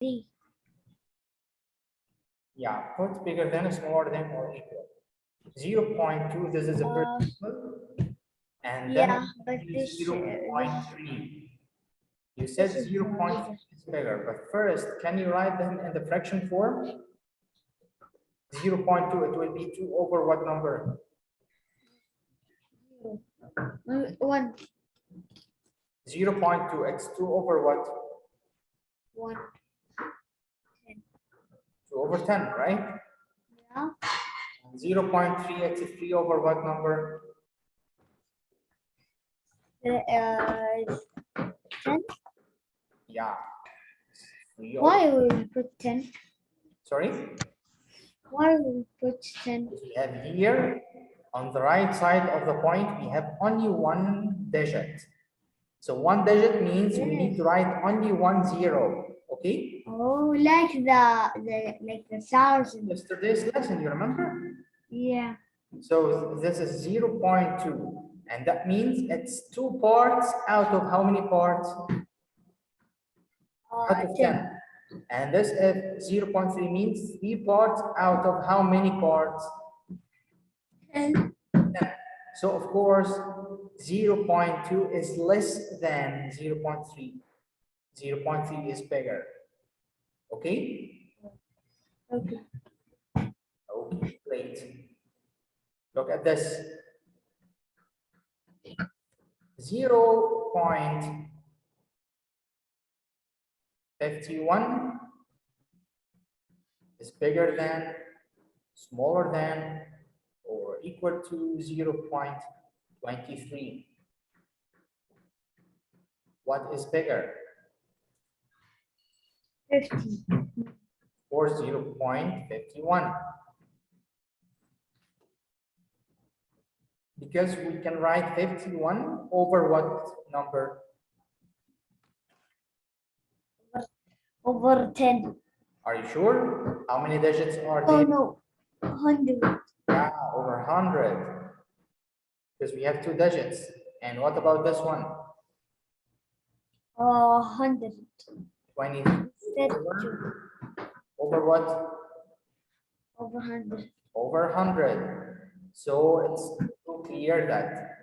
D. Yeah, put bigger than, smaller than, or equal. 0.2, this is a first decimal. And Yeah, then but this 0.3. You said this is 0.3 is bigger, but first, can you write them in the fraction form? 0.2, it will be 2 over what number? 1. 0.2, it's 2 over what? 1. 2 over 10, right? Yeah. 0.3, it's 3 over what number? 10. Yeah. 3 over, Why will we put 10? sorry? Why will we put 10? We have here, on the right side of the point, we have only one digit. So one digit means we need to write only 1 0, okay? Oh, like the thousand. Yesterday's lesson, you remember? Yeah. So this is 0.2, and that means it's 2 parts out of how many parts? Out of 10. And this is 0.3 means 3 parts out of how many parts? 10. 10. So of course, 0.2 is less than 0.3. 0.3 is bigger. Okay? Okay. Okay, great. Look at this. 0.51 is bigger than, smaller than, or equal to 0.23. What is bigger? 50. Or 0.51. Because we can write 51 over what number? Over 10. Are you sure? How many digits are Oh there? no. 100. Yeah, over 100. Because we have 2 digits. And what about this one? 100. 20 32. over what? Over 100. Over 100. So it's so clear that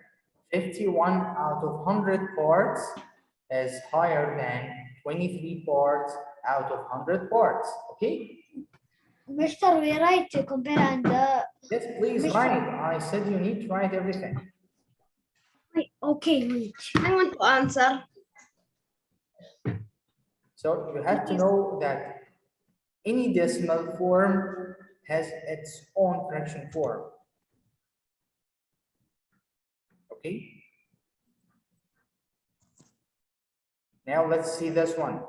51 out of 100 parts is higher than 23 parts out of 100 parts. Okay? Mister, we write to compare and Yes, please Mr. write. I said you need to write everything. wait, okay, wait. I want to answer. So you have to know that any decimal form has its own fraction form. Okay? Now let's see this one.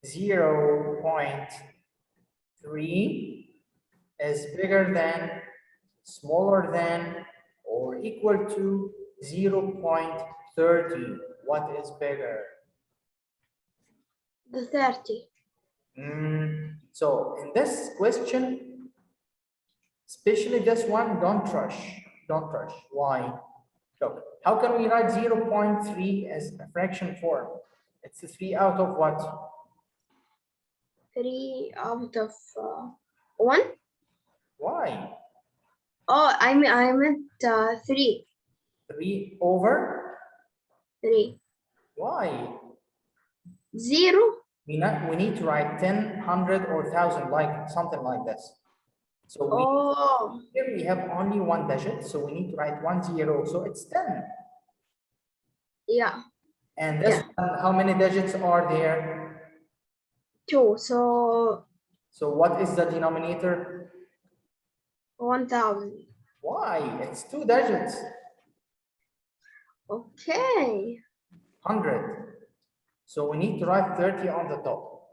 0.3 is bigger than, smaller than, or equal to 0.30. What is bigger? The 30. So in this question, especially this one, don't rush. Don't rush. Why? Look, how can we write 0.3 as a fraction form? It's a 3 out of what? 3 out of 1. Why? Oh, I meant 3. 3 over? 3. Why? 0. We need to write 10, 100, or 1,000, like something like this. So here we have only one digit, so we need to write 1 0, so it's 10. Yeah. And this one, how many digits are there? 2. So what is the denominator? 1,000. Why? It's 2 digits. Okay. 100. So we need to write 30 on the top.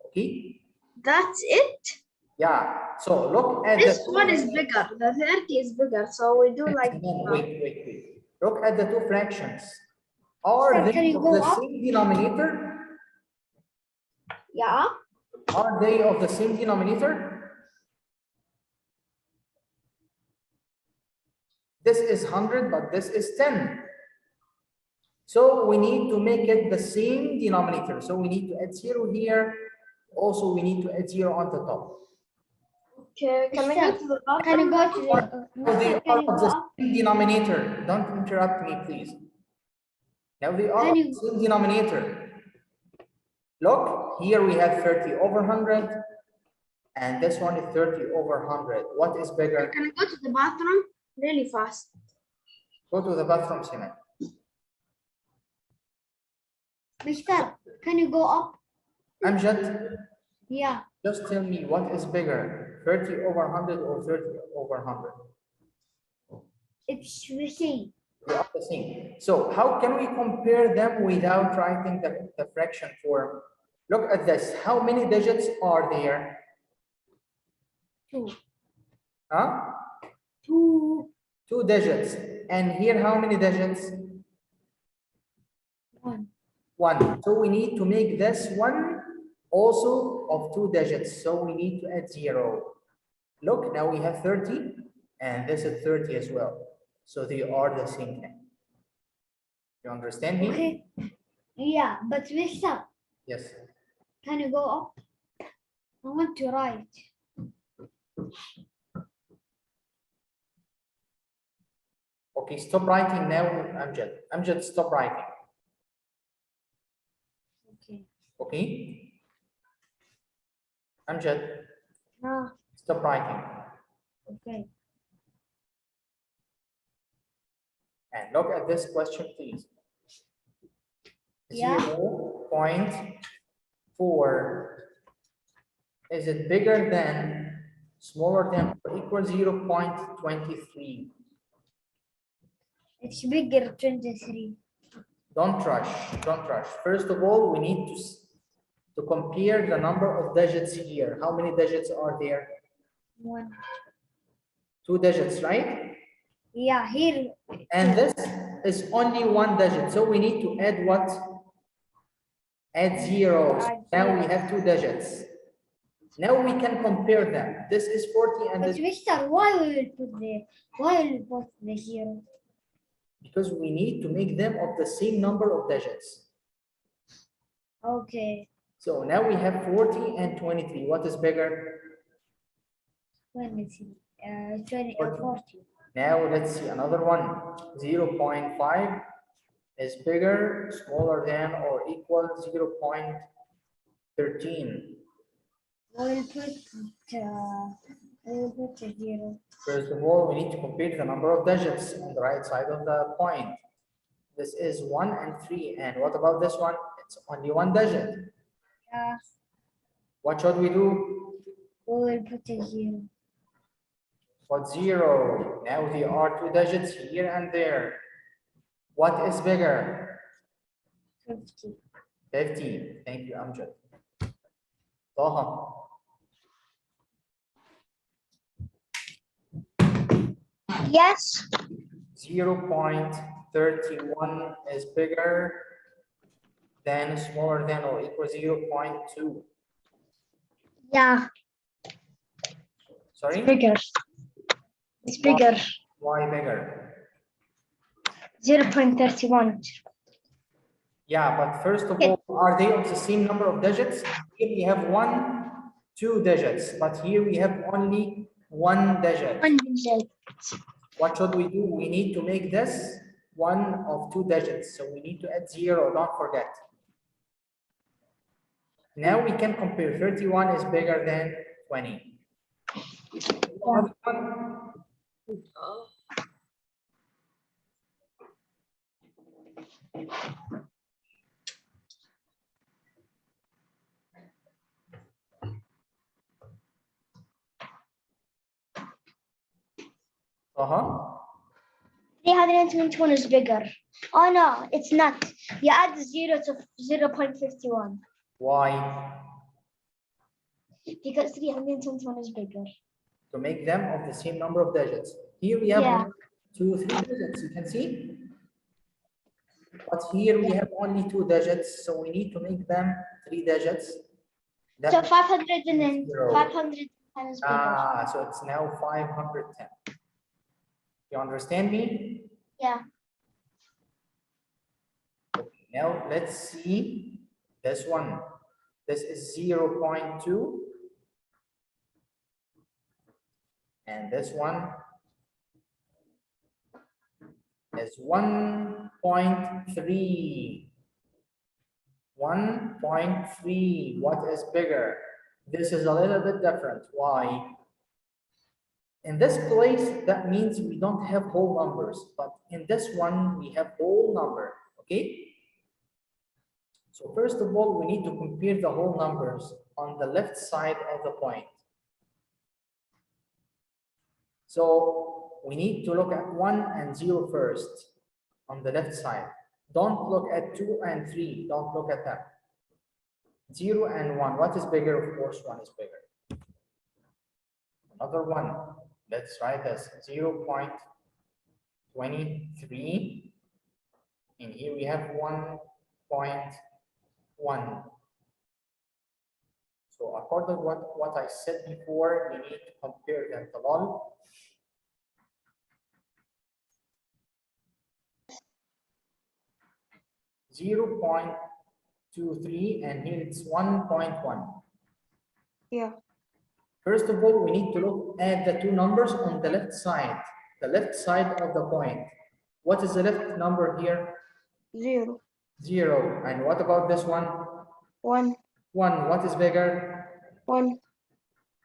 Okay? That's it. Yeah. So look at This one is bigger. The 30 is bigger. So we do like. Wait. Look at the 2 fractions. Are Sir, they can you of go the up? same denominator? Yeah. Are they of the same denominator? This is 100, but this is 10. So we need to make it the same denominator. So we need to add 0 here. Also, we need to add 0 on the top. Okay, can we go to the bottom? Can you go to the So they Mister, can are you of go the up? same denominator. Don't interrupt me, please. Now they are Can of you- the same denominator. Look, here we have 30 over 100, and this one is 30 over 100. What is bigger? Can I go to the bathroom really fast? Go to the bathroom, Sinan. Mister, can you go up? Amjad, Yeah, just tell me what is bigger, 30 over 100 or 30 over 100? it's the same. They are the same. So how can we compare them without writing the fraction form? Look at this. How many digits are there? 2. Huh? 2. 2 digits. And here, how many digits? 1. 1. So we need to make this one also of 2 digits. So we need to add 0. Look, now we have 30, and this is 30 as well. So they are the same thing. You understand me? Okay. Yeah, but Mister, Yes. can you go up? I want to write. Okay, stop writing now, Amjad. Amjad, stop writing. Okay. Okay? Amjad, Ah, stop writing. okay. And look at this question, please. Yeah. 0.4. Is it bigger than, smaller than, or equal 0.23? It's bigger 23. Don't rush. Don't rush. First of all, we need to compare the number of digits here. How many digits are there? 1. 2 digits, right? Yeah, here. And this is only 1 digit. So we need to add what? Add zeros. Add Now zero. we have 2 digits. Now we can compare them. This is 40 and But this, Mister, why will you put the 0? because we need to make them of the same number of digits. Okay. So now we have 40 and 23. What is bigger? 20. 40. 40. Now let's see another one. 0.5 is bigger, smaller than, or equal 0.13. We'll put a 0. First of all, we need to compare the number of digits on the right side of the point. This is 1 and 3. And what about this one? It's only 1 digit. Yeah, What should we do? we will put a 0. What 0? Now there are 2 digits here and there. What is bigger? 50. 50. Thank you, Amjad. Taha. Yes. 0.31 is bigger than, smaller than, or equal 0.2. Yeah. Sorry? Bigger. It's bigger. Why bigger? 0.31. Yeah, but first of all, are they of the same number of digits? Here we have 2 digits, but here we have only 1 digit. 1 digit. What should we do? We need to make this one of 2 digits. So we need to add 0, don't forget. Now we can compare. 31 is bigger than 20. Another one. Uh-huh. 321 is bigger. Oh no, it's not. You add 0 to 0.51 Why? because 321 is bigger. To make them of the same number of digits. Here we have Yeah. 1, 2, 3 digits, you can see. But here we have only 2 digits, so we need to make them 3 digits. That So 510 0. 510 is bigger. So it's now 510. You understand me? Yeah. Now let's see this one. This is 0.2. And this one is 1.3. 1.3. What is bigger? This is a little bit different. Why? In this place, that means we don't have whole numbers, but in this one, we have whole number, okay? So first of all, we need to compare the whole numbers on the left side of the point. So we need to look at 1 and 0 first on the left side. Don't look at 2 and 3. Don't look at them. 0 and 1. What is bigger? Of course, 1 is bigger. Another one. Let's write this 0.23. And here we have 1.1. So according to what I said before, we need to compare them. Talal. 0.23 and here it's 1.1. Yeah. First of all, we need to look at the two numbers on the left side of the point. What is the left number here? 0. 0. And what about this one? 1. 1. What is bigger? 1.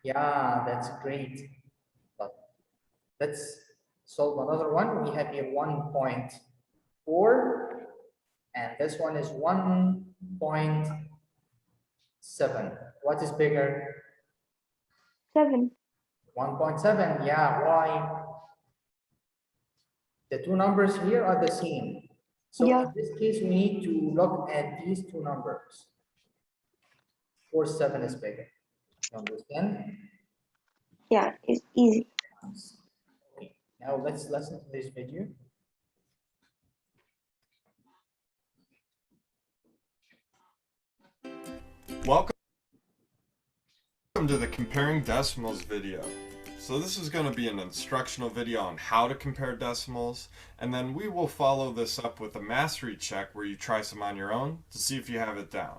Yeah, that's great. But let's solve another one. We have here 1.4 and this one is 1.7. What is bigger? 7. 1.7. Yeah, why? The two numbers here are the same. So Yeah. in this case, we need to look at these two numbers. 7 is bigger. You understand? Yeah, it's easy. Okay. Now let's listen to this video. Welcome to the comparing decimals video. So this is going to be an instructional video on how to compare decimals, and then we will follow this up with a mastery check where you try some on your own to see if you have it down.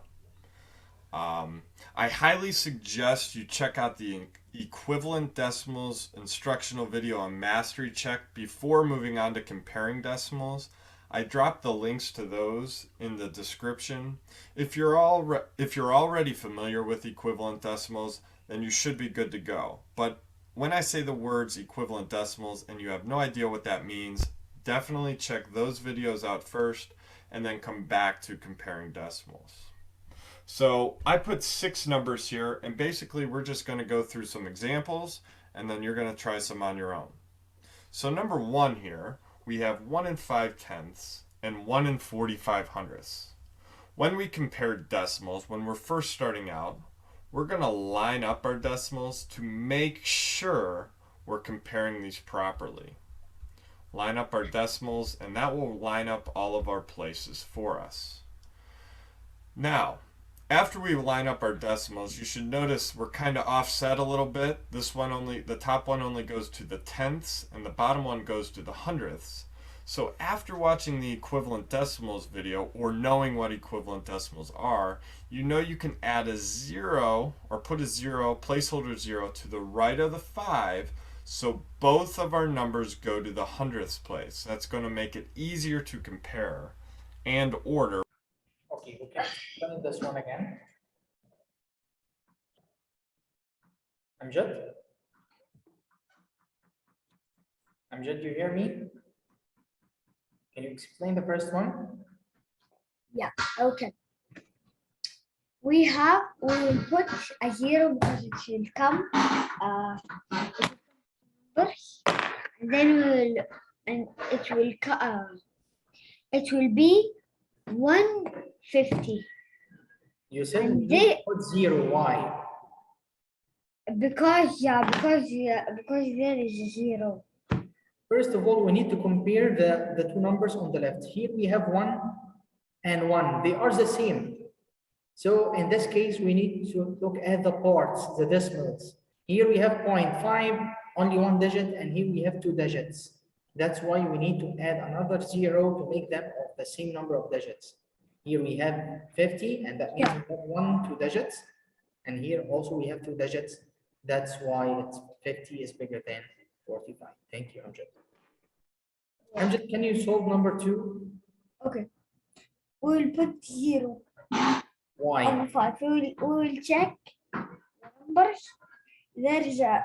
I highly suggest you check out the equivalent decimals instructional video on mastery check before moving on to comparing decimals. I dropped the links to those in the description. If you're already familiar with equivalent decimals, then you should be good to go. But when I say the words equivalent decimals and you have no idea what that means, definitely check those videos out first and then come back to comparing decimals. So I put 6 numbers here, and basically we're just going to go through some examples and then you're going to try some on your own. So number 1 here, we have 1 5/10 and 1 45/100. When we compare decimals, when we're first starting out, we're going to line up our decimals to make sure we're comparing these properly. Line up our decimals, and that will line up all of our places for us. Now, after we line up our decimals, you should notice we're kind of offset a little bit. This one only, the top one only goes to the tenths, and the bottom one goes to the hundredths. So after watching the equivalent decimals video, or knowing what equivalent decimals are, you know you can add a 0, or put a 0, placeholder 0, to the right of the 5, so both of our numbers go to the hundredths place. That's going to make it easier to compare and order. Okay, we can explain this one again. Amjad? Amjad, do you hear me? Can you explain the first one? Yeah, okay. We will put a 0 because it will come numbers, and then it will be 150 You said And we need to put 0. Why? because there is a 0. First of all, we need to compare the two numbers on the left. Here we have 1 and 1. They are the same. So in this case, we need to look at the parts, the decimals. Here we have 0.5, only 1 digit, and here we have 2 digits. That's why we need to add another 0 to make them of the same number of digits. Here we have 50, and that means we have 1, 2 digits. And here also we have 2 digits. That's why it's 50 is bigger than 45. Thank you, Amjad. Amjad, can you solve number 2? Okay. We'll put 0 on Why? 5. We will check the numbers. There is a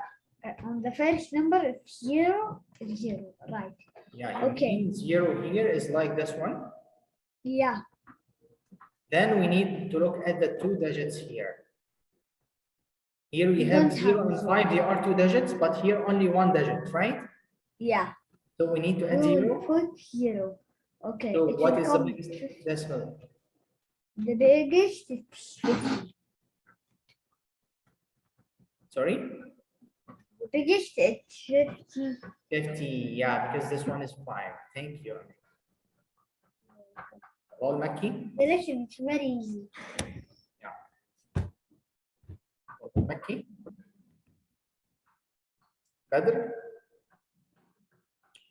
on the first number, if 0 is 0, right? Yeah, you Okay. mean 0 here is like this one. Yeah. Then we need to look at the 2 digits here. Here we We have don't 0 have and zero. 5, they are 2 digits, but here only 1 digit, right? Yeah. So we need to add We will 0. put 0. Okay. So it what will is the come biggest decimal? the biggest is 50. Sorry? The biggest is 50. 50, yeah, because this one is 5. Thank you. All Makki? The lesson is very easy. Makki? Badr?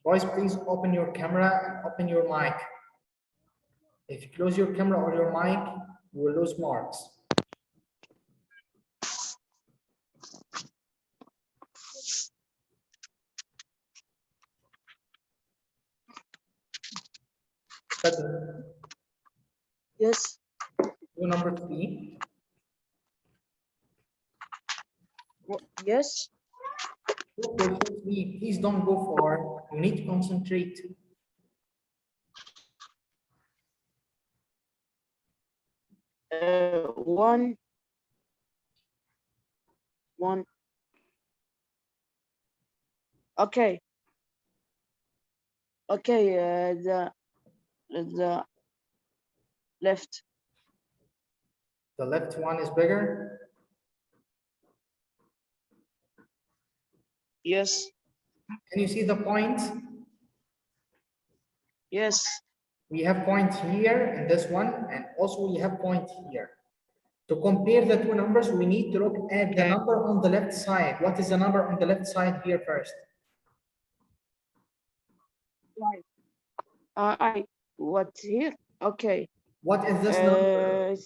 Boys, please open your camera and open your mic. If you close your camera or your mic, you will lose marks. Badr, Yes. do number 3. Yes. Question 3, please don't go far. You need to concentrate. One. Okay. Okay. The left. The left one is bigger. Yes. Can you see the point? Yes. We have point here in this one, and also we have point here. To compare the 2 numbers, we need to look at the Okay. number on the left side. What is the number on the left side here first? What here? Okay. What is this number?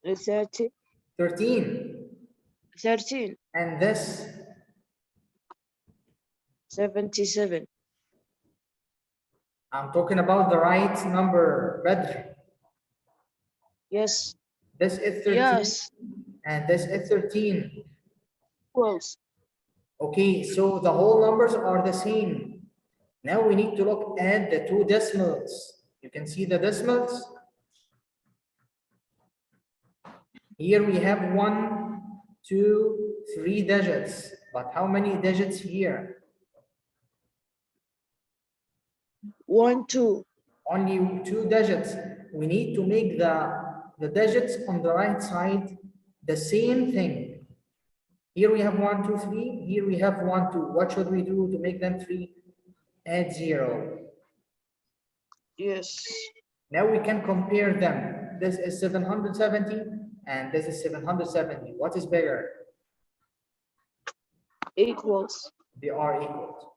30, 13. 13, And this? 77. I'm talking about the right number, Badr. Yes. This is 13. Yes. And this is 13. Close. Okay, so the whole numbers are the same. Now we need to look at the 2 decimals. You can see the decimals. Here we have 1, 2, 3 digits. But how many digits here? 1, 2. Only 2 digits. We need to make the digits on the right side the same thing. Here we have 1, 2, 3. Here we have 1, 2. What should we do to make them 3? Add 0. Yes. Now we can compare them. This is 770 and this is 770. What is bigger? Equals. They are equal.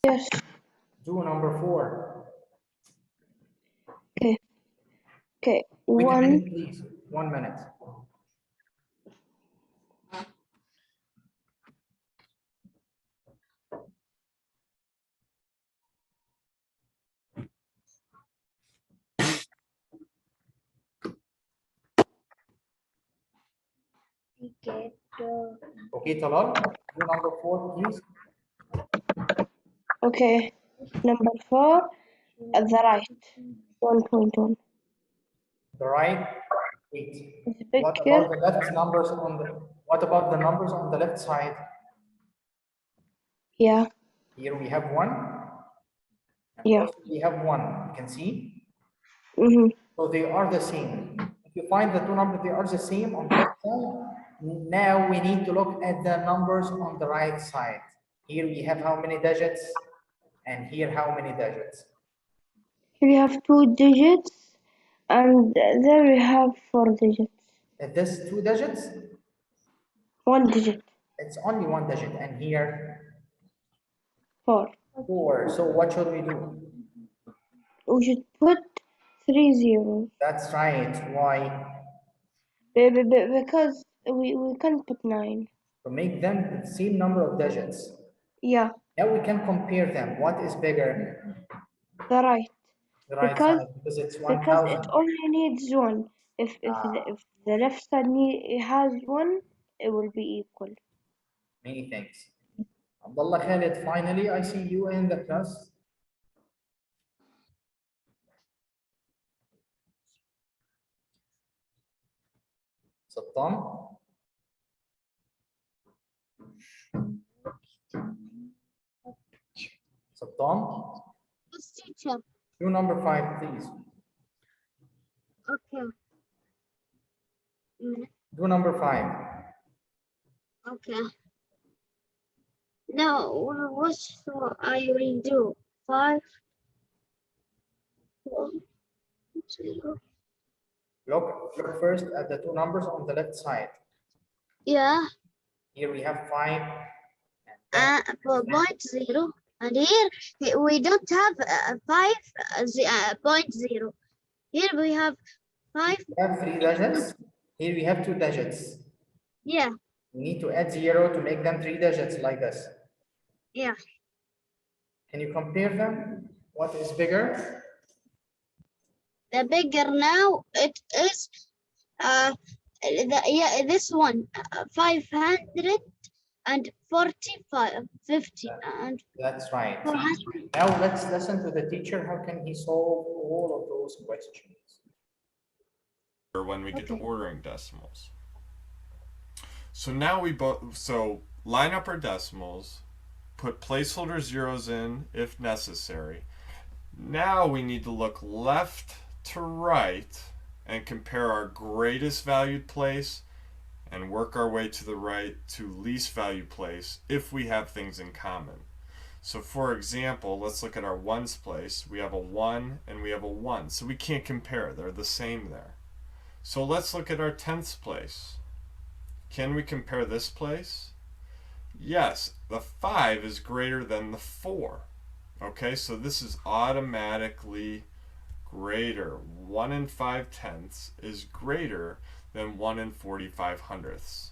Yes. Do number 4. Okay. Wait a 1. minute, please. 1 minute. Okay, Talal, do number 4, please. Okay. Number 4 at the right. 1.1. The right. Wait. It's What bigger. about the left numbers on the? What about the numbers on the left side? Yeah. Here we have 1. And Yeah. also we have 1. You can see. Mm-hmm. So they are the same. If you find the 2 numbers, they are the same on the left side. Now we need to look at the numbers on the right side. Here we have how many digits, and here how many digits? Here we have 2 digits, and there we have 4 digits. Is this 2 digits? 1 digit. It's only 1 digit, and here 4. 4. So what should we do? We should put 3 zeros. That's right. Why? Because we can't put 9. To make them the same number of digits. Yeah, Now we can compare them. What is bigger? the right. The right Because side, because it's because it 1000. only needs 1. If the left side has 1, it will be equal. Many thanks. Abdullah Khalid, finally I see you in the class. Sattam. Sattam. Yes, teacher. Do number 5, please. Okay. Do number 5. Okay. Now, what I will do? 5, 4, 0. Look first at the 2 numbers on the left side. Yeah. Here we have 5. 4.0, and here we don't have 5.0. Here we have 5. We have 3 digits. Here we have 2 digits. Yeah, We need to add 0 to make them 3 digits like this. yeah. Can you compare them? What is bigger? The bigger now it is this one 545, 50, and That's right. 400. Now let's listen to the teacher. How can he solve all of those questions? Or when we get to Okay. ordering decimals. So now so line up our decimals, put placeholder zeros in if necessary. Now we need to look left to right and compare our greatest valued place and work our way to the right to least valued place if we have things in common. So for example, let's look at our ones place. We have a 1 and we have a 1, so we can't compare. They're the same there. So let's look at our tenths place. Can we compare this place? Yes, the 5 is greater than the 4. Okay, so this is automatically greater. 1 and 5/10 is greater than 1 and 45/100.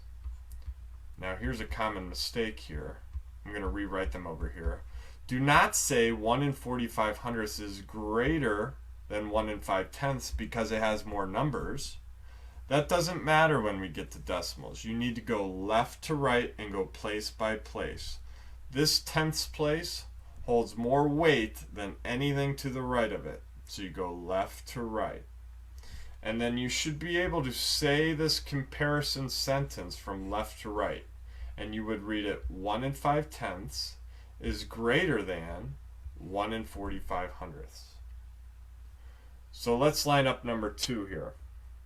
Now here's a common mistake here. I'm going to rewrite them over here. Do not say 1 and 45/100 is greater than 1 and 5/10 because it has more numbers. That doesn't matter when we get to decimals. You need to go left to right and go place by place. This tenths place holds more weight than anything to the right of it. So you go left to right. And then you should be able to say this comparison sentence from left to right. And you would read it 1 and 5/10 is greater than 1 and 45/100. So let's line up number 2 here.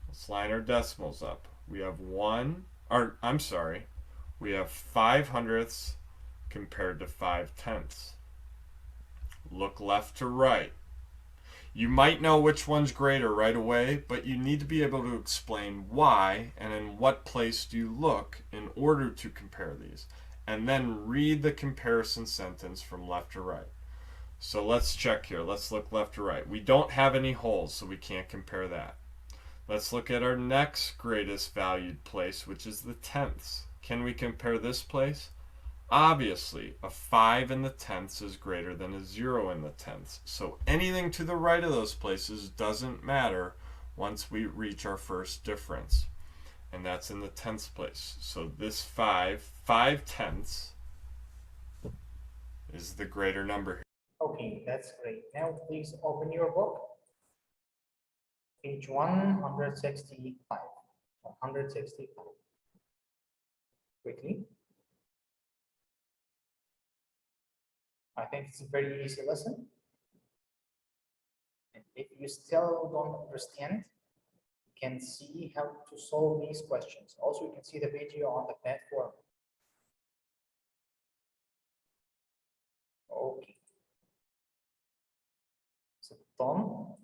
Let's line our decimals up. We have we have 5/100 compared to 5/10. Look left to right. You might know which one's greater right away, but you need to be able to explain why and in what place do you look in order to compare these. And then read the comparison sentence from left to right. So let's check here. Let's look left to right. We don't have any holes, so we can't compare that. Let's look at our next greatest valued place, which is the tenths. Can we compare this place? Obviously, a 5 in the tenths is greater than a 0 in the tenths. So anything to the right of those places doesn't matter once we reach our first difference. And that's in the tenths place. So this 5/10 is the greater number here. Okay, that's great. Now please open your book. Page 165. 165. Quickly. I think it's a very easy lesson. And if you still don't understand, you can see how to solve these questions. Also, you can see the video on the platform. Okay. So, Tom.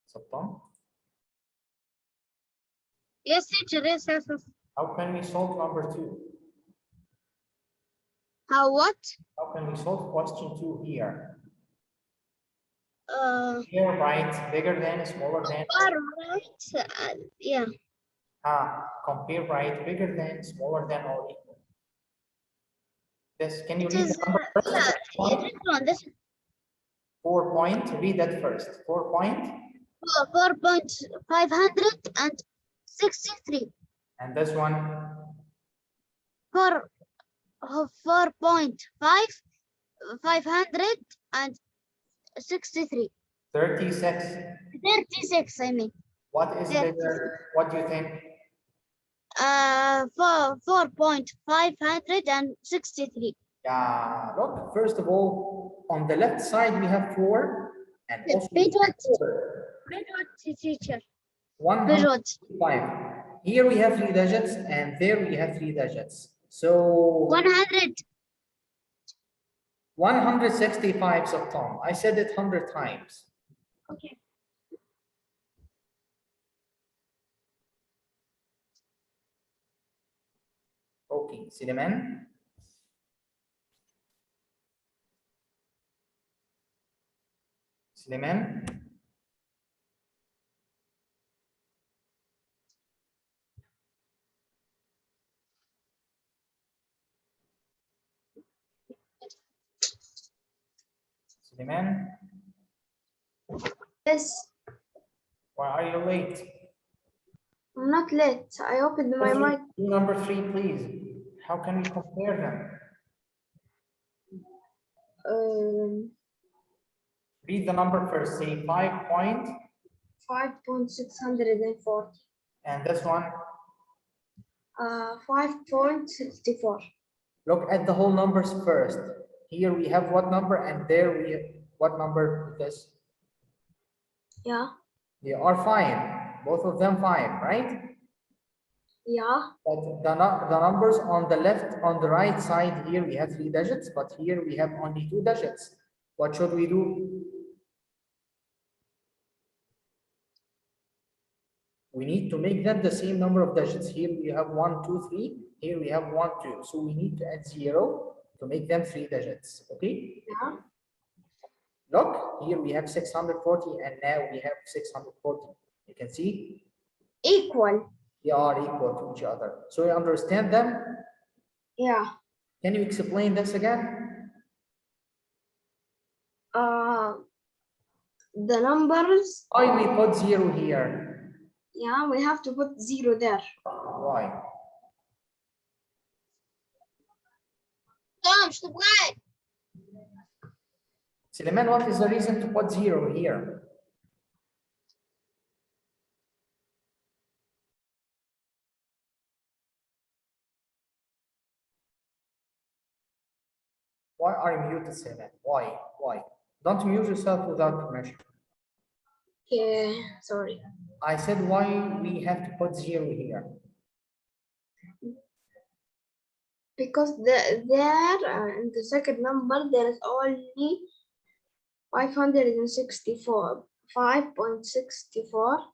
So, Tom. Yes, teacher. Yes, yes, yes. How can we solve number 2? How what? How can we solve question 2 here? Far Here, right, bigger than, smaller than. right. Yeah. Compare right, bigger than, smaller than, or equal. Yes, can you It read is. the number first? This one. This 4 point, read that first. 4 point, 4.563. and this one, 563. 36. 36, I mean. What is 36. bigger? What do you think? 4.563. Yeah, look, first of all, on the left side, we have 4, and also Teacher. 105. Here we have 3 digits, and there we have 3 digits. So 100. 165 of Tom. I said it 100 times. Okay. Okay, Suleiman. Suleiman. Suleiman, Yes, why are you late? I'm not late. I opened my mic. Do number 3, please. How can we compare them? Read the number first. Say 5 point. 5.640. And this one. 5.64. Look at the whole numbers first. Here we have what number, and there we have what number is this? Yeah. They are 5. Both of them 5, right? Yeah. But the numbers on the left, on the right side here, we have 3 digits, but here we have only 2 digits. What should we do? We need to make them the same number of digits. Here we have 1, 2, 3. Here we have 1, 2. So we need to add 0 to make them 3 digits. Okay? Yeah. Look, here we have 640, and now we have 640. You can see? Equal. They are equal to each other. So you understand them? Yeah. Can you explain this again? The numbers. Why we put 0 here? Yeah, we have to put 0 there. Why? Suleiman, what is the reason to put 0 here? Why are you muted, Suleiman? Why? Why? Don't mute yourself without permission. Okay, sorry. I said why we have to put 0 here. Because there in the second number there is only 564, 5.64,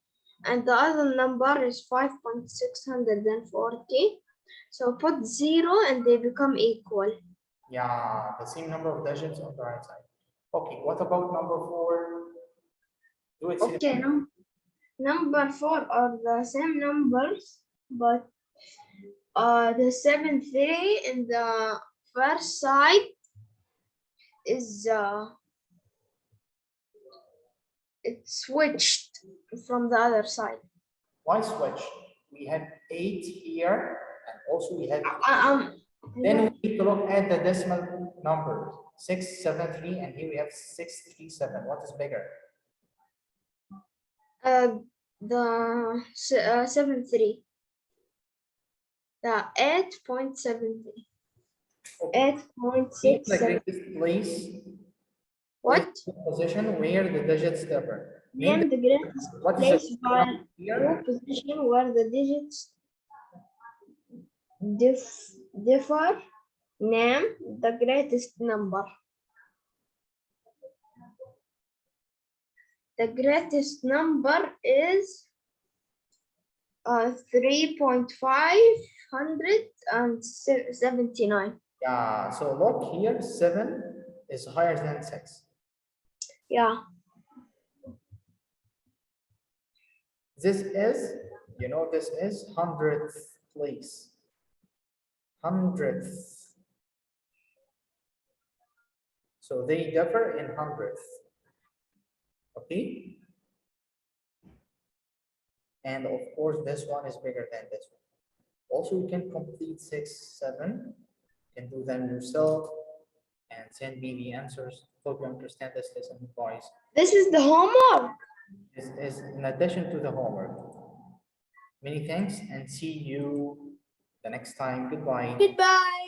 and the other number is 5.640. So put 0 and they become equal. Yeah, the same number of digits on the right side. Okay, what about number 4? Do it. Okay, number 4 are the same numbers, but the 7-3 in the first side is it's switched from the other side. Why switch? We have 8 here, and also we have. Then we need to look at the decimal numbers. 673, and here we have 637. What is bigger? The 7-3. The 8.73. Okay. Keep the 8.67. greatest place. What? Position where the digits differ. Name the greatest What is place the by here? position where the digits differ. Name the greatest number. The greatest number is 3.579. Yeah, so look here, 7 is higher than 6. Yeah. This is, you know, this is 100th place. 100th. So they differ in 100th. Okay? And of course, this one is bigger than this one. Also, you can complete 6, 7. You can do them yourself and send me the answers. Hope you understand this lesson, boys. This is the homework. This is in addition to the homework. Many thanks and see you the next time. Goodbye. Goodbye.